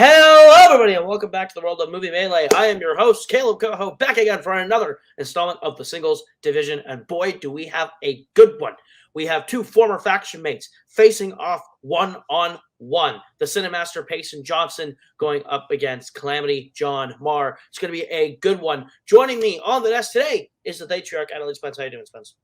Hello, everybody, and welcome back to the world of Movie Melee. I am your host, Kaleb Koho, back again for another installment of the Singles Division, and boy, do we have a good one. We have two former faction mates facing off one-on-one. The Cinemaster Payson Johnson going up against Calamity John Maher. It's going to be a good one. Joining me on the desk today is the Patriarch, Adelaide Spence. How you doing, Spence?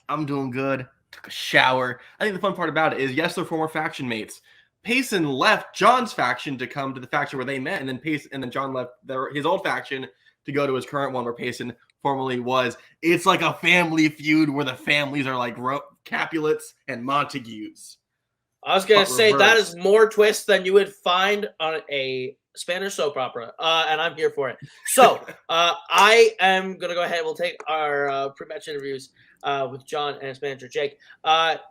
I'm doing good. Took a shower. I think the fun part about it is, yes, they're former faction mates. Payson left John's faction to come to the faction where they met, and then John left his old faction to go to his current one where Payson formerly was. It's like a family feud where the families are like Capulets and Montagues. I was going to say that is more twist than you would find on a Spanish soap opera, and I'm here for it. So I am going to go ahead. We'll take our pre-match interviews with John and his manager, Jake.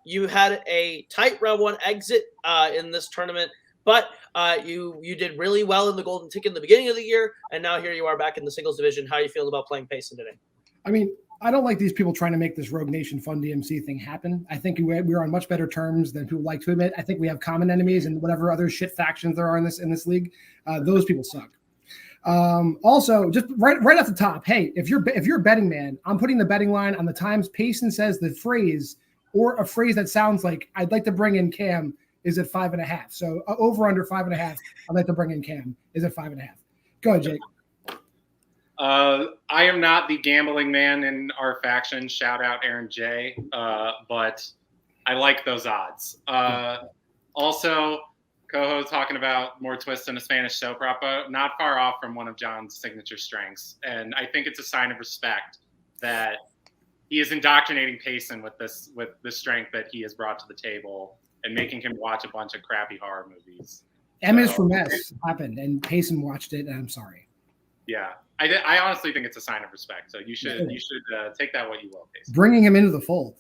You had a tight round one exit in this tournament, but you did really well in the golden ticket in the beginning of the year, and now here you are back in the singles division. How are you feeling about playing Payson today? I mean, I don't like these people trying to make this Rogue Nation Fun DMC thing happen. I think we're on much better terms than people like to admit. I think we have common enemies and whatever other shit factions there are in this league. Those people suck. Also, just right off the top, hey, if you're a betting man, I'm putting the betting line on the times Payson says the phrase or a phrase that sounds like I'd like to bring in Cam is at 5.5. So over under 5.5. I'd like to bring in Cam is at 5.5. Go ahead, Jake. I am not the gambling man in our faction. Shout out Aaron J. But I like those odds. Also, Koho talking about more twists in a Spanish soap opera, not far off from one of John's signature strengths. And I think it's a sign of respect that he is indoctrinating Payson with the strength that he has brought to the table and making him watch a bunch of crappy horror movies. M is for mess happened, and Payson watched it, and I'm sorry. Yeah. I honestly think it's a sign of respect. So you should take that what you will, Payson. Bringing him into the fold.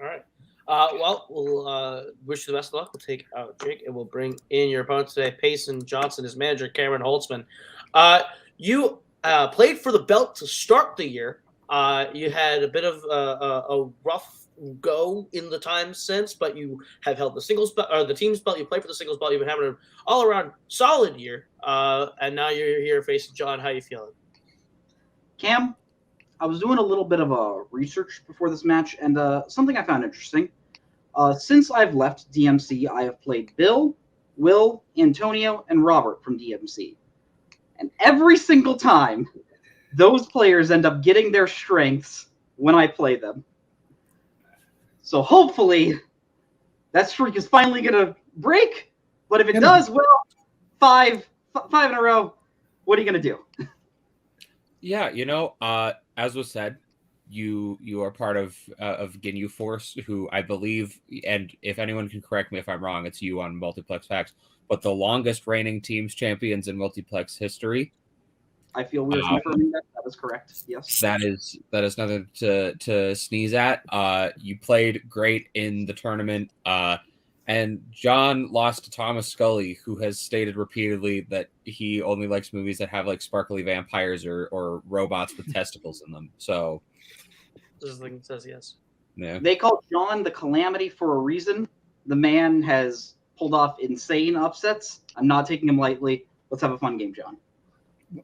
All right. Well, we'll wish you the best of luck. We'll take out Jake, and we'll bring in your opponent today, Payson Johnson, his manager, Cameron Holtzman. You played for the belt to start the year. You had a bit of a rough go in the time since, but you have held the singles belt or the team's belt. You played for the singles belt. You've been having an all-around solid year, and now you're here facing John. How you feeling? Cam, I was doing a little bit of research before this match, and something I found interesting. Since I've left DMC, I have played Bill, Will, Antonio, and Robert from DMC. And every single time, those players end up getting their strengths when I play them. So hopefully, that streak is finally going to break. But if it does, well, five in a row, what are you going to do? Yeah, as was said, you are part of Ginyu Force, who I believe, and if anyone can correct me if I'm wrong, it's you on Multiplex Facts, but the longest reigning teams champions in Multiplex history. I feel we're confirming that. That is correct. Yes. That is nothing to sneeze at. You played great in the tournament. And John lost to Thomas Scully, who has stated repeatedly that he only likes movies that have like sparkly vampires or robots with testicles in them. So this thing says yes. Yeah. They call John the Calamity for a reason. The man has pulled off insane upsets. I'm not taking him lightly. Let's have a fun game, John.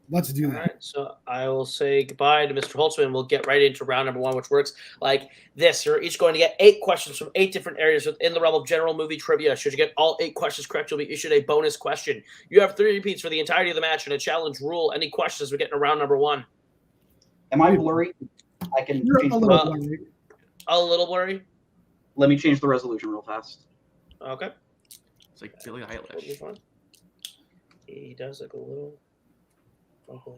Let's do that. All right, so I will say goodbye to Mr. Holtzman. We'll get right into round number one, which works like this. You're each going to get 8 questions from 8 different areas within the realm of general movie trivia. Should you get all 8 questions correct, you'll be issued a bonus question. You have 3 repeats for the entirety of the match and a challenge rule. Any questions we get in round number one? Am I blurry? I can You're change a little blurry. A little blurry? Let me change the resolution real fast. Okay. It's like Billie Eilish. He does look a little... Oh,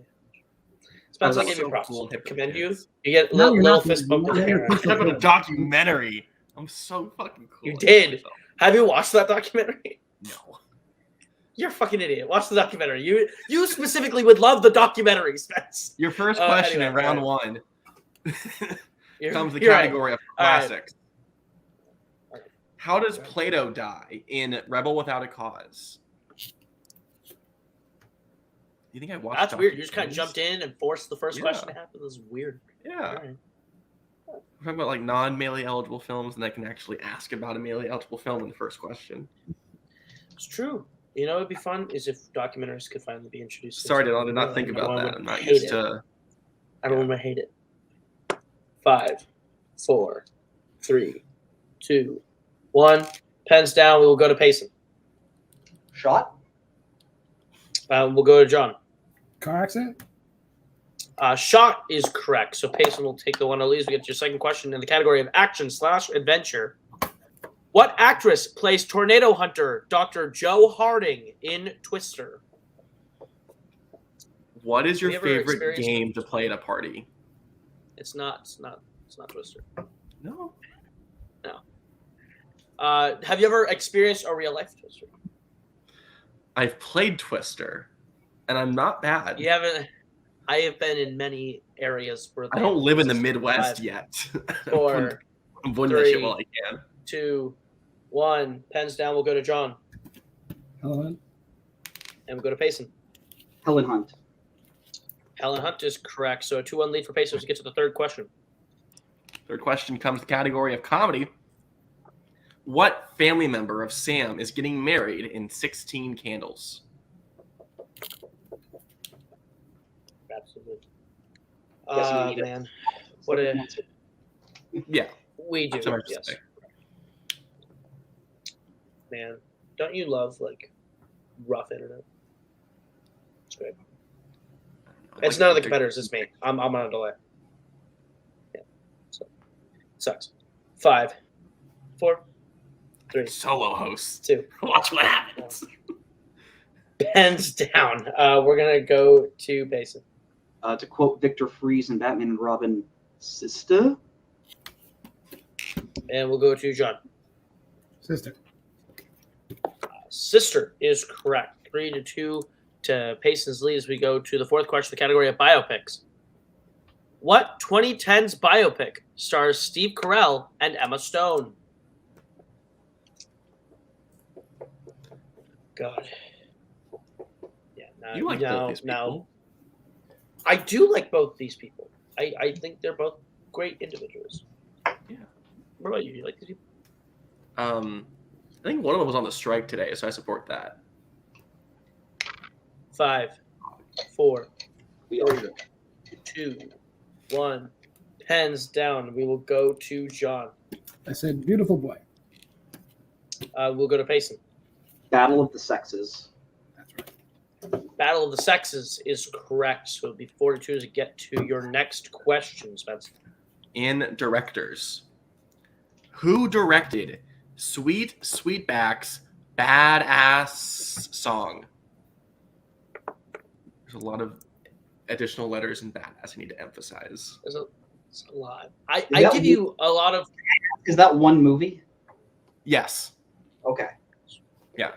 Spence, I'll give you props. Cool. Commend you. You get a little fist bump in the camera. Talk about a documentary. I'm so fucking cool. You did. Have you watched that documentary? No. You're a fucking idiot. Watch the documentary. You specifically would love the documentary, Spence. Your first question in round one comes the category of classics. Right. How does Plato die in Rebel Without a Cause? You think I watched? That's weird. You just kind of jumped in and forced the first question to happen. This is weird. Yeah. Right. We're talking about like non-melee eligible films, and I can actually ask about a melee eligible film in the first question. It's true. You know, it'd be fun is if documentaries could finally be introduced. Sorry, I did not think about Everyone that. would I'm not hate used it. to. Everyone would hate it. 5, 4, 3, 2, 1. Pens down. We will go to Payson. Shot. We'll go to John. Car accident? Shot is correct. So Payson will take the one of these. We get your second question in the category of action/adventure. What actress plays tornado hunter Dr. Joe Harding in Twister? What is your Have you ever favorite experienced game to play at a party? It's not Twister. No. Have you ever experienced a real life Twister? I've played Twister, and I'm not bad. You haven't. I have been in many areas where I don't live in the Twister. Midwest 5, yet. 4, I'm winning that 3, shit while I can. 2, 1. Pens down. We'll go to John, Hello. and we'll go to Payson. Helen Hunt. Helen Hunt is correct. So a 2-1 lead for Payson to get to the third question. Third question comes to the category of comedy. What family member of Sam is getting married in 16 Candles? Absolutely. Guess we need it. Man, what a Yeah. we do. That's what I was Yes, saying. man. Don't you love like rough internet? It's great. It's none of the competitors. It's me. I'm on a delay. Yeah. So sucks. 5, 4, 3, Solo host. 2. Watch what happens. Pens down. We're gonna go to Payson. To quote Victor Fries in Batman and Robin, sister. And we'll go to John. Sister. Sister is correct. 3-2 to Payson's lead as we go to the fourth question, the category of biopics. What 2010s biopic stars Steve Carell and Emma Stone? God. Yeah, You like both these people. I do like both these people. I think they're both great individuals. Yeah. What about you? You like these people? I think one of them was on the strike today, so I support that. 5, 4, We all 3, 2, 1. Pens down. We will go to John. I said beautiful boy. We'll go to Payson. Battle of the Sexes. That's right. Battle of the Sexes is correct. So it'll be 4-2 to get to your next question, Spencer. In directors, who directed Sweet Sweetback's Badass song? There's a lot of additional letters in badass I need to emphasize. It's a lot. I that give you a lot of. Is that one movie? Yes. Okay. Yeah.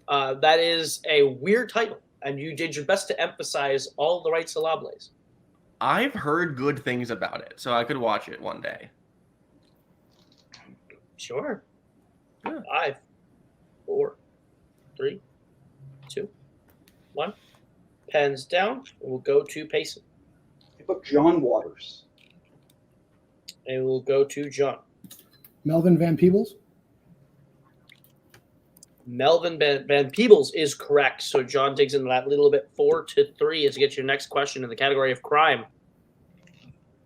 That is a weird title, and you did your best to emphasize all the right syllables. I've heard good things about it, so I could watch it one day. Sure. Yeah. 5, 4, 3, 2, 1. Pens down. We'll go to Payson. How about John Waters? And we'll go to John. Melvin Van Peebles. Melvin Van Peebles is correct. So John digs into that a little bit. 4-3 as you get your next question in the category of crime.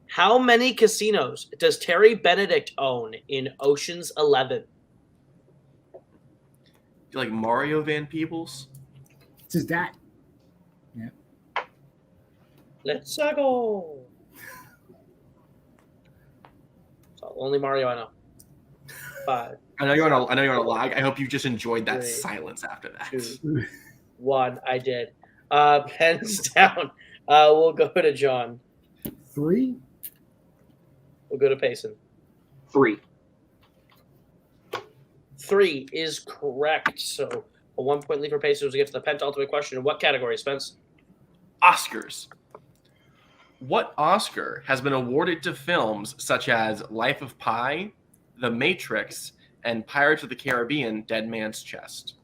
How many casinos does Terry Benedict own in Ocean's 11? You like Mario Van Peebles? It's his dad. Let's go. So only Mario I know. 5, I know you're on a lag. I hope you just enjoyed that 3, silence after that. 2, 1. I did. Pens down. We'll go to John. 3. We'll go to Payson. 3. 3 is correct. So a 1-point lead for Payson as we get to the penultimate question. In what category, Spence? Oscars. What Oscar has been awarded to films such as Life of Pi, The Matrix, and Pirates of the Caribbean: Dead Man's Chest?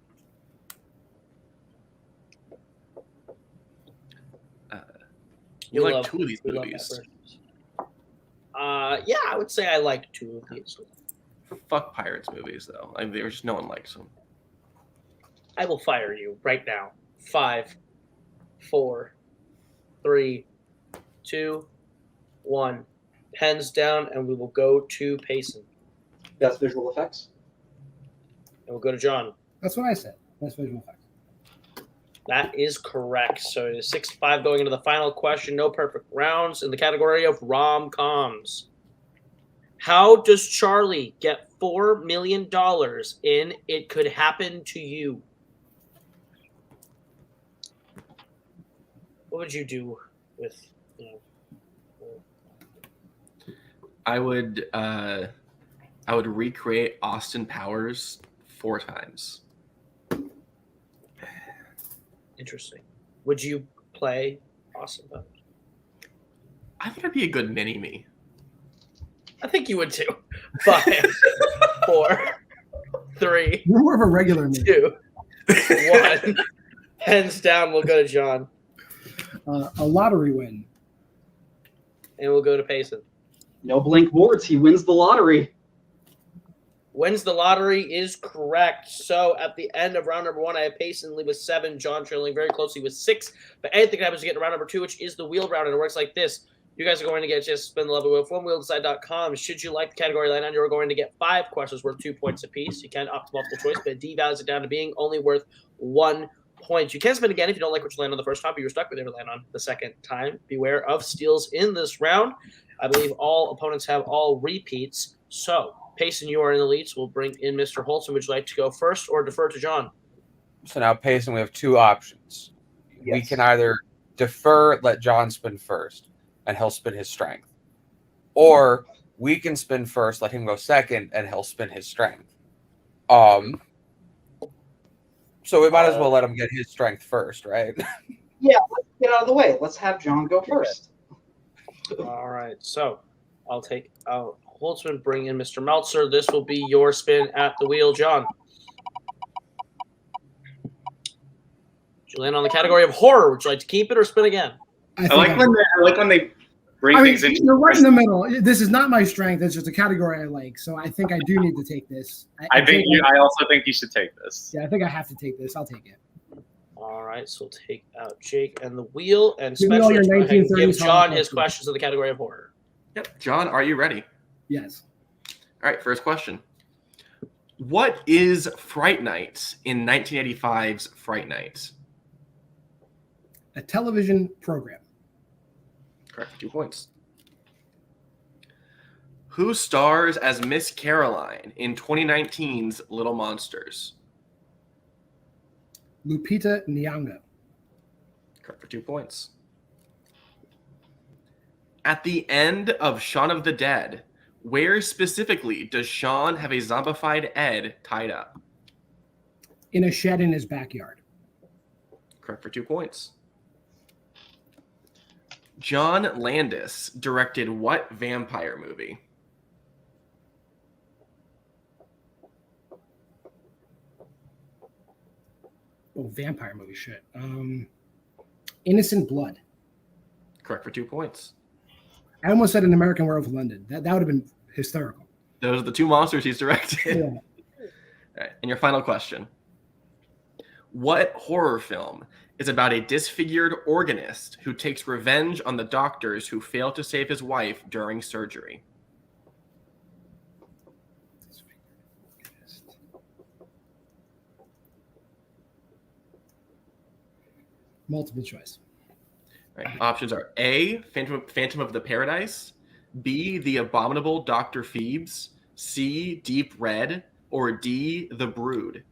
You like two of these movies. Yeah, I would say I like 2 of these. Fuck Pirates movies, though. I mean, there's just no one likes them. I will fire you right now. 5, 4, 3, 2, 1. Pens down, and we will go to Payson. Best visual effects. And we'll go to John. That's what I said. That's visual effects. That is correct. So it is 6-5 going into the final question. No perfect rounds in the category of rom-coms. How does Charlie get $4 million in It Could Happen to You? What would you do with, I would recreate Austin Powers 4 times. Interesting. Would you play Austin Powers? I think I'd be a good mini-me. I think you would too. 5, 4, 3, You're more of a regular man. 2, 1. Hands down, we'll go to John. A lottery win. And we'll go to Payson. No blank boards. He wins the lottery. Wins the lottery is correct. So at the end of round number 1, I have Payson lead with 7, John trailing very closely with 6. But anything happens to get to round number 2, which is the wheel round, and it works like this. You guys are going to get just spin the level wheel from wheeldecide.com. Should you like the category line on, you're going to get 5 questions worth 2 points apiece. You can opt for multiple choice, but it devalues it down to being only worth 1 point. You can spin again if you don't like what you land on the first time, but you're stuck with it to land on the second time. Beware of steals in this round. I believe all opponents have all repeats. So, Payson, you are in the lead, so we'll bring in Mr. Holtzman. Would you like to go first or defer to John? So now, Payson, we have 2 options. We Yes. can either defer, let John spin first, and he'll spin his strength. Or we can spin first, let him go second, and he'll spin his strength. So we might as well let him get his strength first, right? Yeah, let's get out of the way. Let's have John go first. All right, so I'll take Holtzman, bring in Mr. Meltzer. This will be your spin at the wheel, John. Did you land on the category of horror? Would you like to keep it or spin again? I like when they bring I mean, things into. you're right in the middle. This is not my strength. It's just a category I like. So I think I do need to take this. I also think you should take this. Yeah, I think I have to take this. I'll take it. All right, so we'll take out Jake and the wheel, and Give me all Spencer, your go ahead and give 1930s John horror his questions. questions in the category of horror. Yep. John, are you ready? Yes. All right, first question. What is Fright Night in 1985's Fright Night? A television program. Correct, 2 points. Who stars as Miss Caroline in 2019's Little Monsters? Lupita Nyong'o. Correct for 2 points. At the end of Shaun of the Dead, where specifically does Shaun have a zombified Ed tied up? In a shed in his backyard. Correct for 2 points. John Landis directed what vampire movie? Oh, vampire movie shit. Innocent Blood. Correct for 2 points. I almost said An American Werewolf in London. That would have been hysterical. Those are the 2 monsters he's directed. Yeah. All right, and your final question. What horror film is about a disfigured organist who takes revenge on the doctors who failed to save his wife during surgery? Multiple choice. All right, options are A, Phantom of the Paradise, B, The Abominable Dr. Phoebes, C, Deep Red, or D, The Brood.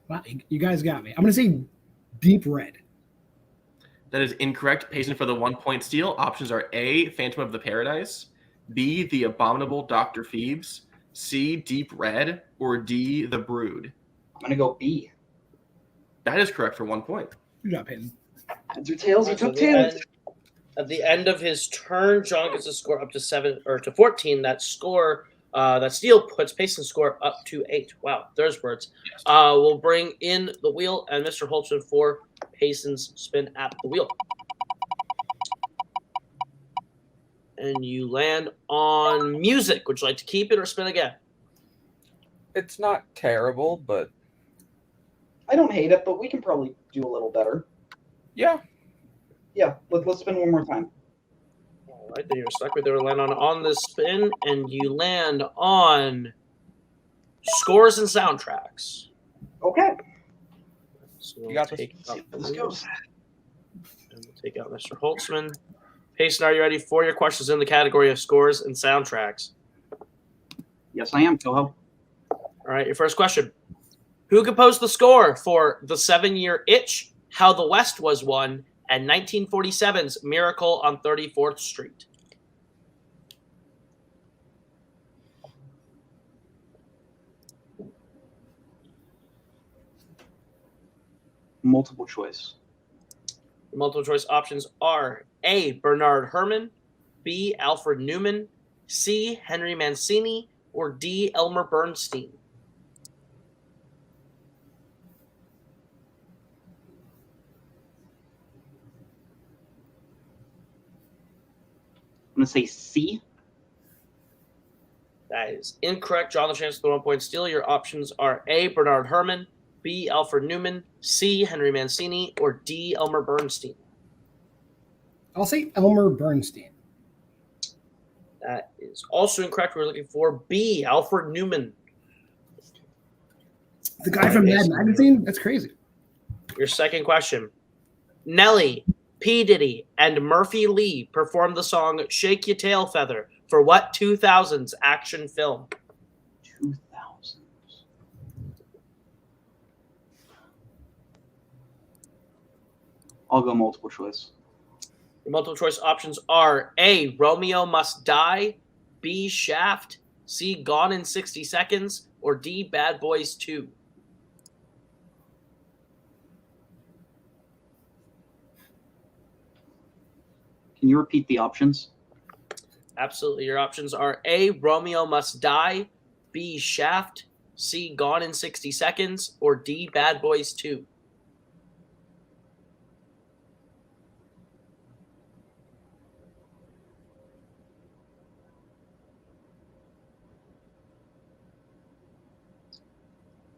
Wow, you guys got me. I'm going to say Deep Red. That is incorrect. Payson for the 1 point steal. Options are A, Phantom of the Paradise, B, The Abominable Dr. Phoebes, C, Deep Red, or D, The Brood. I'm going to go B. That is correct for 1 point. Good job, Peyton. Heads or tails? You So took tails. At the end of his turn, John gets a score up to 7 or to 14. That score, that steal puts Payson's score up to 8. Wow, there's words. We'll bring in the wheel and Mr. Holtzman for Payson's spin at the wheel. And you land on music. Would you like to keep it or spin again? It's not terrible, but I don't hate it, but we can probably do a little better. yeah. Yeah, let's spin one more time. All right, then you're stuck with it. Land on the spin, and you land on scores and soundtracks. Okay. So we'll You got this. take Let's see out how this goes. And we'll take out Mr. Holtzman. Payson, are you ready for your questions in the category of scores and soundtracks? Yes, I am, Koho. All right, your first question. Who composed the score for The 7-Year Itch, How the West Was Won, and 1947's Miracle on 34th Street? Multiple choice. Your multiple choice options are A. Bernard Herrmann, B. Alfred Newman, C. Henry Mancini, or D. Elmer Bernstein. I'm going to say C. That is incorrect. John, the chance to throw 1 point steal. Your options are A. Bernard Herrmann, B. Alfred Newman, C. Henry Mancini, or D. Elmer Bernstein. I'll say Elmer Bernstein. That is also incorrect. We're looking for B. Alfred Newman. The guy from Mad Magazine? That's crazy. Your second question. Nelly, P. Diddy, and Murphy Lee performed the song Shake Your Tail Feather for what 2000s action film? 2000s. I'll go multiple choice. Your multiple choice options are A. Romeo Must Die, B. Shaft, C. Gone in 60 Seconds, or D. Bad Boys 2. Can you repeat the options? Absolutely. Your options are A. Romeo Must Die, B. Shaft, C. Gone in 60 Seconds, or D. Bad Boys 2.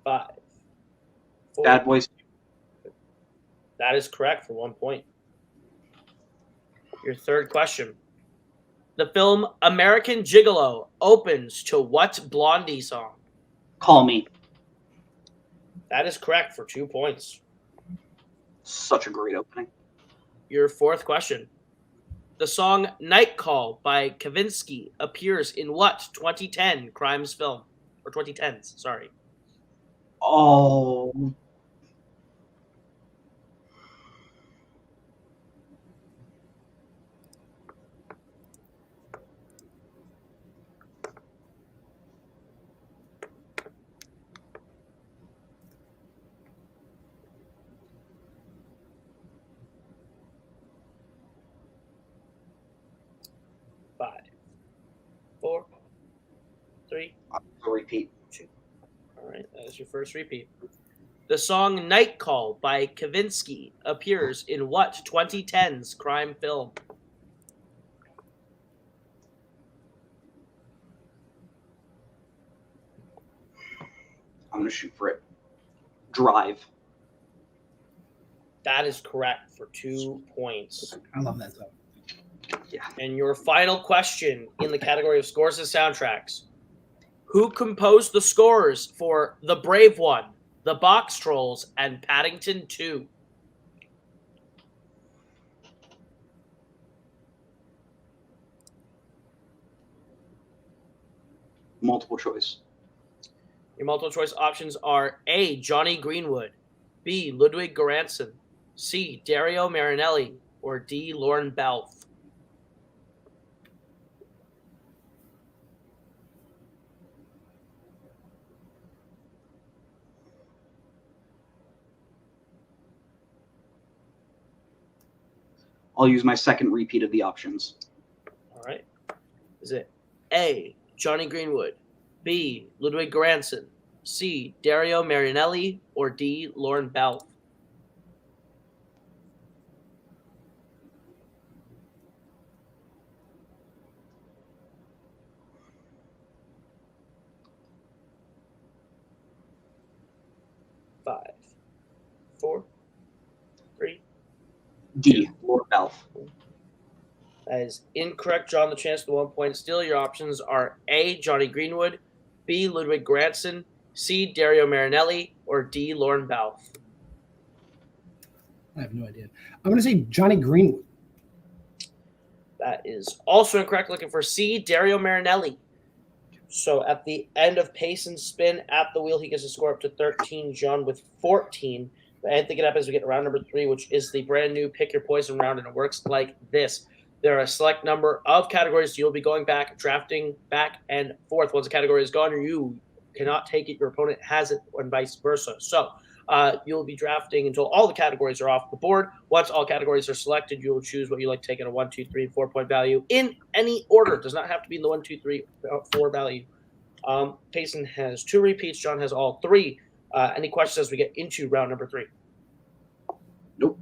Five. Four. Bad Boys. That is correct for 1 point. Your third question. The film American Gigolo opens to what Blondie song? Call Me. That is correct for 2 points. Such a great opening. Your fourth question. The song Night Call by Kavinsky appears in what 2010 crimes film? Or 2010s, sorry. Oh. Five, four, three, I'll repeat. All right, that is your first repeat. The song Night Call by Kavinsky appears in what 2010s crime film? I'm going to shoot for it. Drive. That is correct for 2 points. I love that song. Yeah. And your final question in the category of scores and soundtracks. Who composed the scores for The Brave One, The Box Trolls, and Paddington 2? Multiple choice. Your multiple choice options are A. Johnny Greenwood, B. Ludwig Göransson, C. Dario Marinelli, or D. Lorne Balfe. I'll use my second repeat of the options. All right. Is it A. Johnny Greenwood, B. Ludwig Göransson, C. Dario Marinelli, or D. Lorne Balfe? 5, 4, 3. D. Lord Belf. That is incorrect, John. The chance to 1 point steal. Your options are A. Johnny Greenwood, B. Ludwig Göransson, C. Dario Marinelli, or D. Lorne Balfe. I have no idea. I'm going to say Johnny Greenwood. That is also incorrect. Looking for C. Dario Marinelli. So at the end of Payson's spin at the wheel, he gets a score up to 13. John with 14. But I think it happens we get to round number 3, which is the brand new Pick Your Poison round, and it works like this. There are a select number of categories. You'll be going back, drafting back and forth. Once a category is gone, you cannot take it. Your opponent has it, and vice versa. So you'll be drafting until all the categories are off the board. Once all categories are selected, you will choose what you like to take at a 1, 2, 3, 4 point value in any order. It does not have to be in the 1, 2, 3, 4 value. Payson has 2 repeats. John has all 3. Any questions as we get into round number 3? Nope.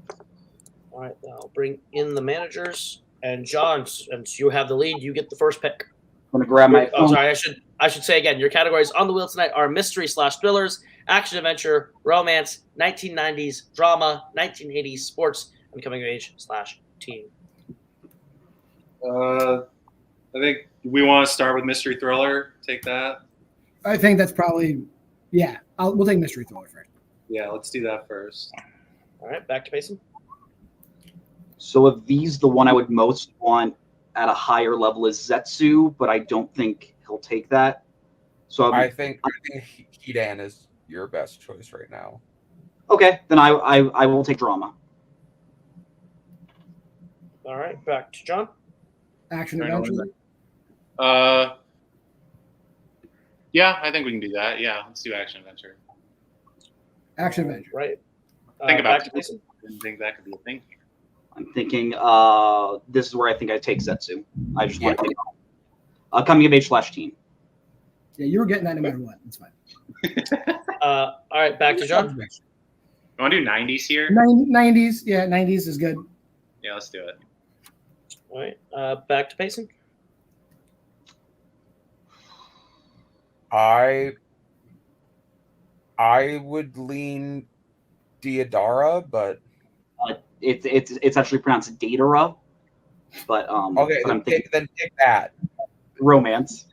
All right, I'll bring in the managers. And John, since you have the lead, you get the first pick. I'm gonna grab my phone. Sorry, I should say again. Your categories on the wheel tonight are mystery/thrillers, action adventure, romance, 1990s drama, 1980s sports, and coming of age/teen. I think we want to start with mystery thriller. Take that. I think that's probably, yeah. We'll take mystery thriller first. Yeah, let's do that first. All right, back to Payson. So of these, the one I would most want at a higher level is Zetsu, but I don't think he'll take that. So I think Hidan is your best choice right now. okay, then I will take drama. All right, back to John. Action Right, adventure. Yeah, I think we can do that. Yeah, let's do action adventure. Action adventure. Right. Think about back it. to Payson. I didn't think that could be a thing. I'm thinking this is where I think I take Zetsu. I just want to take coming of age/teen. Yeah, you were getting that no matter what. It's fine. All right, back to John. You want to do 90s here? 90s. Yeah, 90s is good. Yeah, let's do it. All right, back to Payson. I would lean Deodara, but It's actually pronounced Datara, but okay, but I'm thinking then pick that. romance.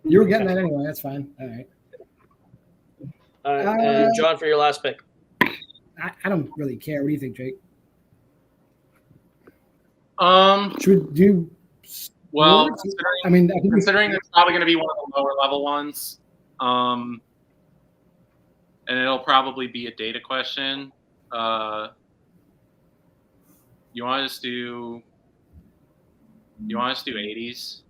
You were getting that anyway. That's fine. All right. All right, and John for your last pick. I don't really care. What do you think, Jake? Should we do? Well, sports? considering, I mean, I think considering it's probably going to be one of the lower level ones, and it'll probably be a data question. You want us to do 80s?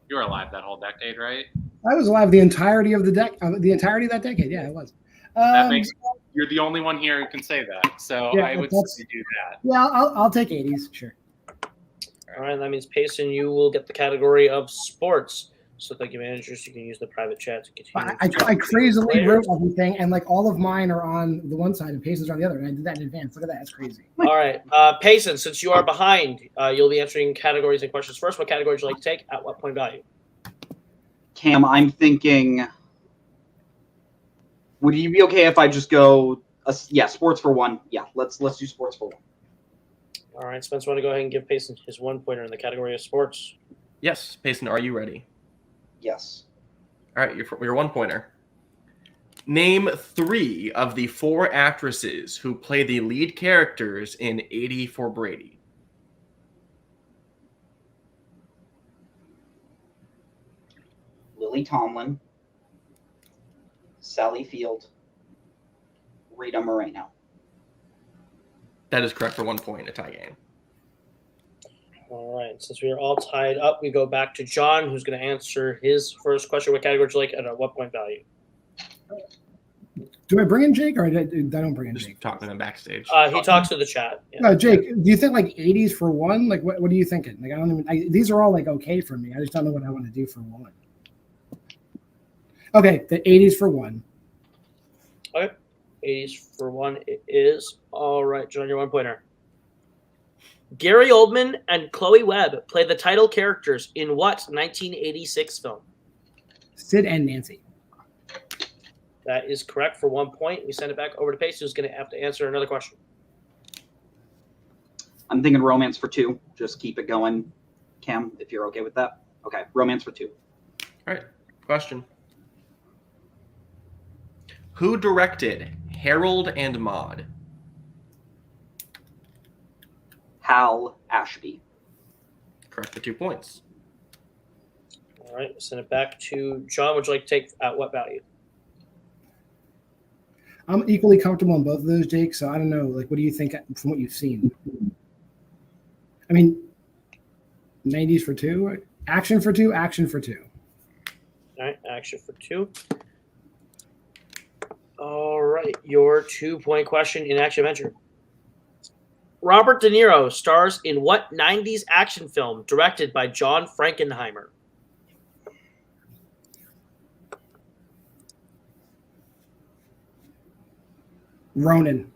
You were alive that whole decade, right? I was alive the entirety of the entirety of that decade. Yeah, I was. That makes you're the only one here who can say that. So Yeah, I would that's- say do that. Yeah, I'll take 80s. Sure. All right, that means Payson, you will get the category of sports. So thank you, managers. You can use the private chat to continue. I crazily wrote everything, and like all of mine are on the one side and Payson's on the other, and I did that in advance. Look at that. That's crazy. All right, Payson, since you are behind, you'll be answering categories and questions first. What category would you like to take? At what point value? Cam, I'm thinking. Would you be okay if I just go? Sports for 1. Yeah, let's do sports for 1. All right, Spence, want to go ahead and give Payson his 1 pointer in the category of sports? Yes, Payson, are you ready? Yes. All right, your 1 pointer. Name 3 of the 4 actresses who play the lead characters in 80 for Brady. Lily Tomlin, Sally Field, Rita Moreno. That is correct for 1 point, a tie game. All right, since we are all tied up, we go back to John, who's going to answer his first question. What category would you like and at what point value? Do I bring in Jake or I don't bring in Just Jake? talking to them backstage. He talks to the chat. Yeah. Jake, do you think like 80s for 1? Like, what are you thinking? Like, I don't even. These are all like okay for me. I just don't know what I want to do for 1. Okay, the 80s for 1. Okay, 80s for 1 it is. All right, John, your 1 pointer. Gary Oldman and Chloe Webb play the title characters in what 1986 film? Sid and Nancy. That is correct for 1 point. We send it back over to Payson, who's going to have to answer another question. I'm thinking romance for 2. Just keep it going, Cam, if you're okay with that. Okay, romance for 2. All right, question. Who directed Harold and Maude? Hal Ashby. Correct for 2 points. All right, send it back to John. Would you like to take at what value? I'm equally comfortable in both of those, Jake. So I don't know. Like, what do you think from what you've seen? I mean, 90s for 2, action for 2, action for 2. All right, action for 2. All right, your 2-point question in action adventure. Robert De Niro stars in what 90s action film directed by John Frankenheimer? Ronin.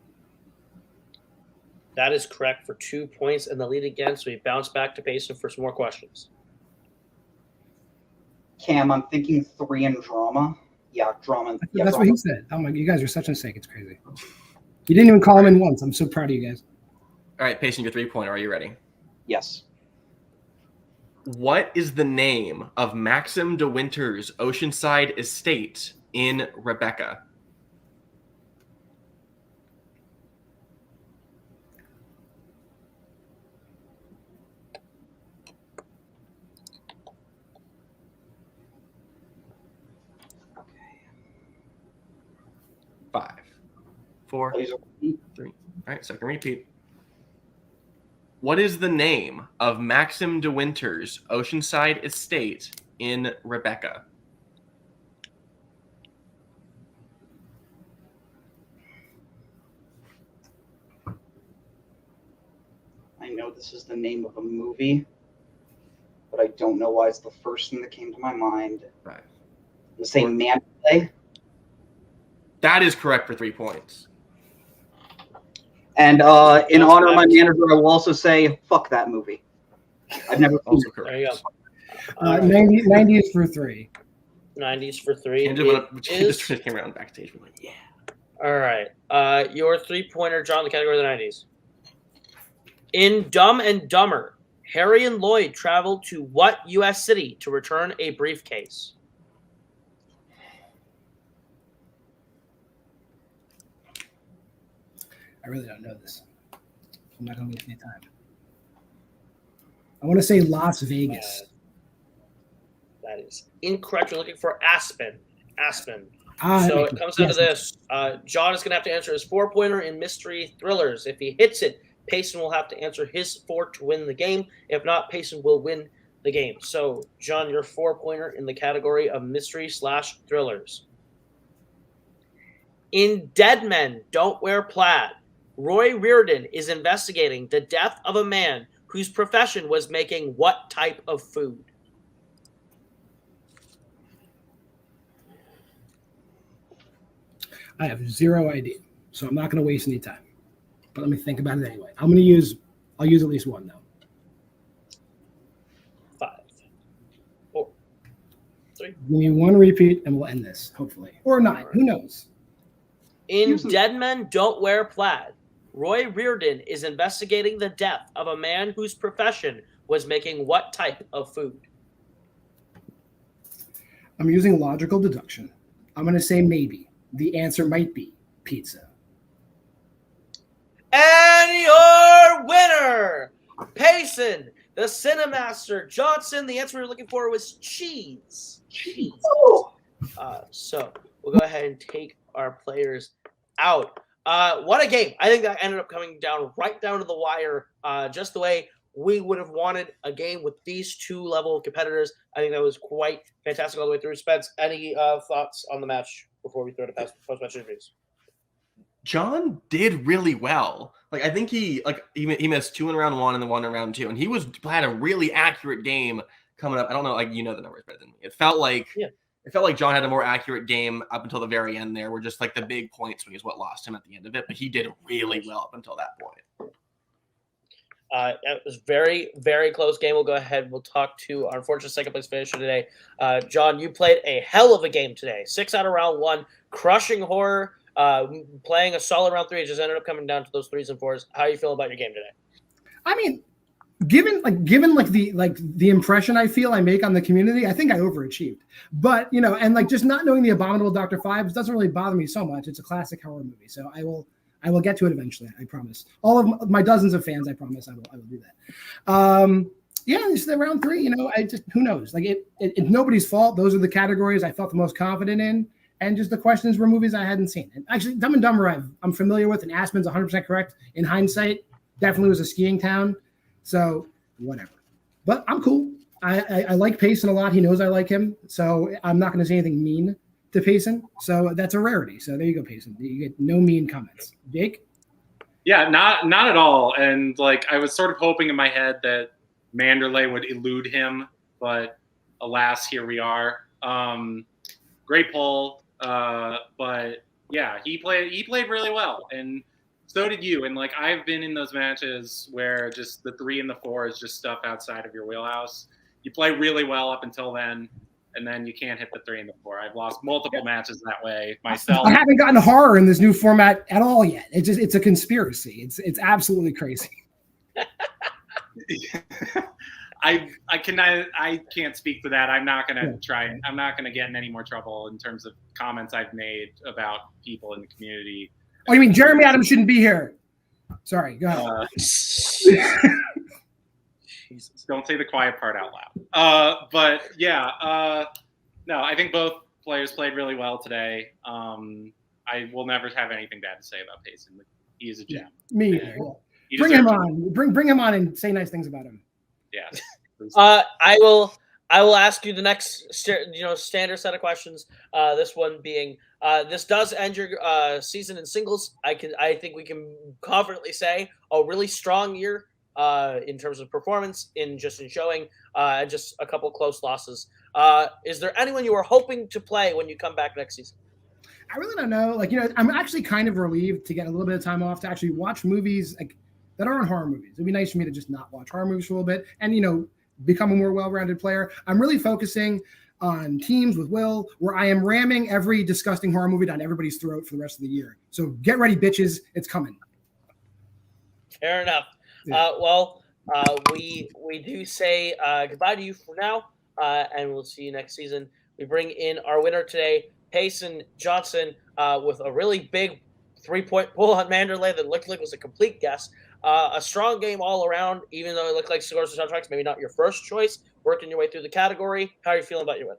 That is correct for 2 points and the lead again, so we bounce back to Payson for some more questions. Cam, I'm thinking 3 in drama. Yeah, drama. Yeah, That's drama. what he said. Oh my, you guys are such a sake. It's crazy. You didn't even call him in once. I'm so proud of you guys. All right, Payson, your 3-pointer. Are you ready? Yes. What is the name of Maxim de Winter's Oceanside estate in Rebecca? Five, four, Please repeat. 3. All right, second repeat. What is the name of Maxim de Winter's Oceanside estate in Rebecca? I know this is the name of a movie, but I don't know why it's the first thing that came to my mind. 5. The same Mandalay. That is correct for 3 points. And in honor of my manager, I will also say, fuck that movie. I've never seen Also it. correct. There you go. 90 is for 3. 90s for 3. And just came around backstage. We're like, yeah. All right. Your 3-pointer, John, the category of the 90s. In Dumb and Dumber, Harry and Lloyd traveled to what U.S. city to return a briefcase? I really don't know this. I'm not going to waste any time. I want to say Las Vegas. That is incorrect. You're looking for Aspen. Aspen. That So makes it comes sense. down to this. John is going to have to answer his 4-pointer in mystery thrillers. If he hits it, Payson will have to answer his 4 to win the game. If not, Payson will win the game. So, John, your 4-pointer in the category of mystery/thrillers. In Dead Men Don't Wear Plaid, Roy Reardon is investigating the death of a man whose profession was making what type of food? I have zero idea, so I'm not going to waste any time. But let me think about it anyway. I'll use at least one though. 5, 4, 3. Give me one repeat, and we'll end this hopefully, or not. Who knows? In Dead Men Don't Wear Plaid, Roy Reardon is investigating the death of a man whose profession was making what type of food? I'm using logical deduction. I'm going to say maybe. The answer might be pizza. And your winner, Payson, the Cinemaster Johnson. The answer we were looking for was cheese. Cheese. So we'll go ahead and take our players out. What a game. I think that ended up coming down right down to the wire, just the way we would have wanted a game with these 2 level competitors. I think that was quite fantastic all the way through. Spence, any thoughts on the match before we throw to post-match interviews? John did really well. Like, I think he missed 2 in round 1 and then 1 in round 2, and he had a really accurate game coming up. I don't know, like, you know the numbers better than me. It felt like John had a more accurate game up until the very end. There were just like the big point swing is what lost him at the end of it, but he did really well up until that point. It was very, very close game. We'll go ahead. We'll talk to our unfortunate second place finisher today. John, you played a hell of a game today. 6 out of round 1, crushing horror, playing a solid round 3. It just ended up coming down to those 3s and 4s. How you feel about your game today? I mean, given the impression I feel I make on the community, I think I overachieved. But and just not knowing the abominable Dr. Phibes doesn't really bother me so much. It's a classic horror movie, so I will get to it eventually. I promise. All of my dozens of fans, I promise, I will do that. This is the round 3. Who knows? It's nobody's fault. Those are the categories I felt the most confident in, and just the questions were movies I hadn't seen. And actually, Dumb and Dumber I'm familiar with, and Aspen's 100% correct. In hindsight, definitely was a skiing town. So whatever. But I'm cool. I like Payson a lot. He knows I like him, so I'm not going to say anything mean to Payson. So that's a rarity. So there you go, Payson. You get no mean comments. Jake? Yeah, not at all. And I was sort of hoping in my head that Manderley would elude him, but alas, here we are. Great poll, but yeah, he played really well, and so did you. And I've been in those matches where just the 3 and the 4 is just stuff outside of your wheelhouse. You play really well up until then, and then you can't hit the 3 and the 4. I've lost multiple matches that way myself. I haven't gotten horror in this new format at all yet. It's a conspiracy. It's absolutely crazy. I can't speak to that. I'm not gonna try. I'm not gonna get in any more trouble in terms of comments I've made about people in the community. Oh, you mean Jeremy Adams shouldn't be here? Sorry, go ahead. Jesus, don't say the quiet part out loud. But yeah, no, I think both players played really well today. I will never have anything bad to say about Payson. He is a gem. Me either. Bring him on. Bring him on and say nice things about him. Yes. I will ask you the next standard set of questions. This one being this does end your season in singles. I think we can confidently say a really strong year in terms of performance, in showing, and just a couple close losses. Is there anyone you are hoping to play when you come back next season? I really don't know. I'm actually kind of relieved to get a little bit of time off to actually watch movies that aren't horror movies. It'd be nice for me to just not watch horror movies for a little bit and become a more well-rounded player. I'm really focusing on teams with Will, where I am ramming every disgusting horror movie down everybody's throat for the rest of the year. So get ready, bitches. It's coming. Fair enough. Yeah. We do say goodbye to you for now, and we'll see you next season. We bring in our winner today, Payson Johnson, with a really big 3-point pull on Manderley that looked like it was a complete guess. A strong game all around, even though it looked like scores and soundtracks, maybe not your first choice, working your way through the category. How are you feeling about your win?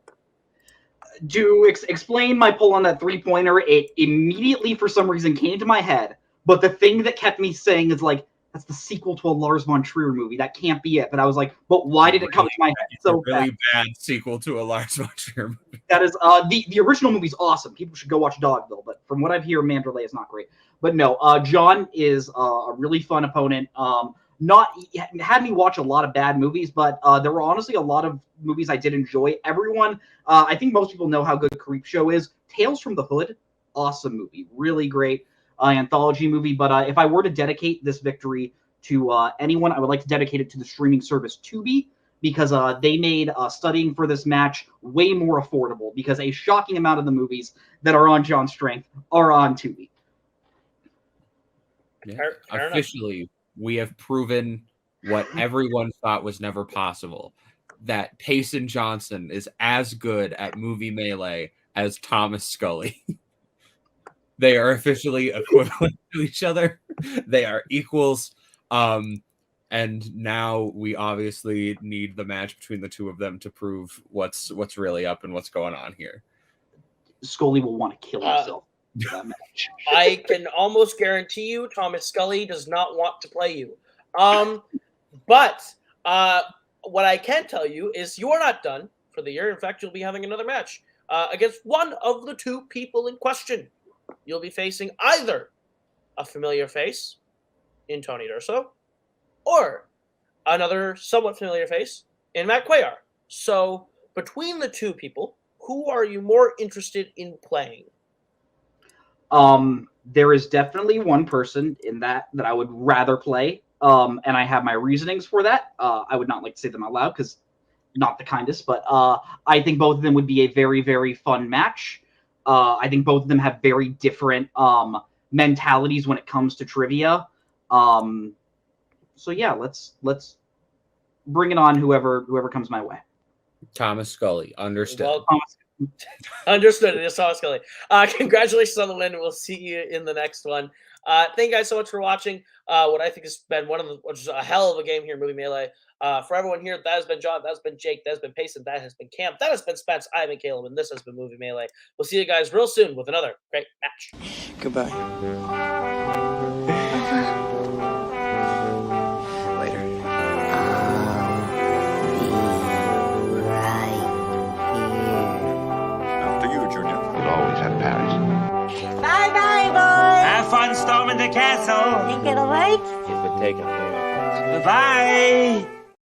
To explain my pull on that 3-pointer, it immediately, for some reason, came to my head. But the thing that kept me saying is that's the sequel to a Lars von Trier movie. That can't be it. But I was like, but why did it come to my head so really fast? bad sequel to a Lars von Trier movie? That is the original movie's awesome. People should go watch Dogville. But from what I've heard, Manderley is not great. But no, John is a really fun opponent. He had me watch a lot of bad movies, but there were honestly a lot of movies I did enjoy. Everyone, I think most people know how good Creepshow is. Tales from the Hood, awesome movie, really great anthology movie. But if I were to dedicate this victory to anyone, I would like to dedicate it to the streaming service Tubi, because they made studying for this match way more affordable, because a shocking amount of the movies that are on John's strength are on Tubi. Yeah. Officially, we have proven what everyone thought was never possible, that Payson Johnson is as good at movie melee as Thomas Scully. They are officially equivalent to each other. They are equals. And now we obviously need the match between the two of them to prove what's really up and what's going on here. Scully will want to kill himself. That match. I can almost guarantee you Thomas Scully does not want to play you. But what I can tell you is you're not done for the year. In fact, you'll be having another match against one of the two people in question. You'll be facing either a familiar face in Tony Durso or another somewhat familiar face in Matt Cuellar. So between the two people, who are you more interested in playing? There is definitely one person in that I would rather play. and I have my reasonings for that. I would not like to say them out loud because not the kindest, but I think both of them would be a very, very fun match. I think both of them have very different mentalities when it comes to trivia. So yeah, let's bring it on. Whoever comes my way. Thomas Scully, understood. Well, understood. It is Thomas Scully. Congratulations on the win. We'll see you in the next one. Thank you guys so much for watching. What I think has been which is a hell of a game here, Movie Melee. For everyone here, that has been John, that has been Jake, that has been Payson, that has been Cam, that has been Spence, I've been Caleb, and this has been Movie Melee. We'll see you guys real soon with another great match. Goodbye. Later. After you, Junior. You'll always have Paris. Bye-bye, boys. Have fun storming the castle. Think it'll work? If it take a Bye-bye.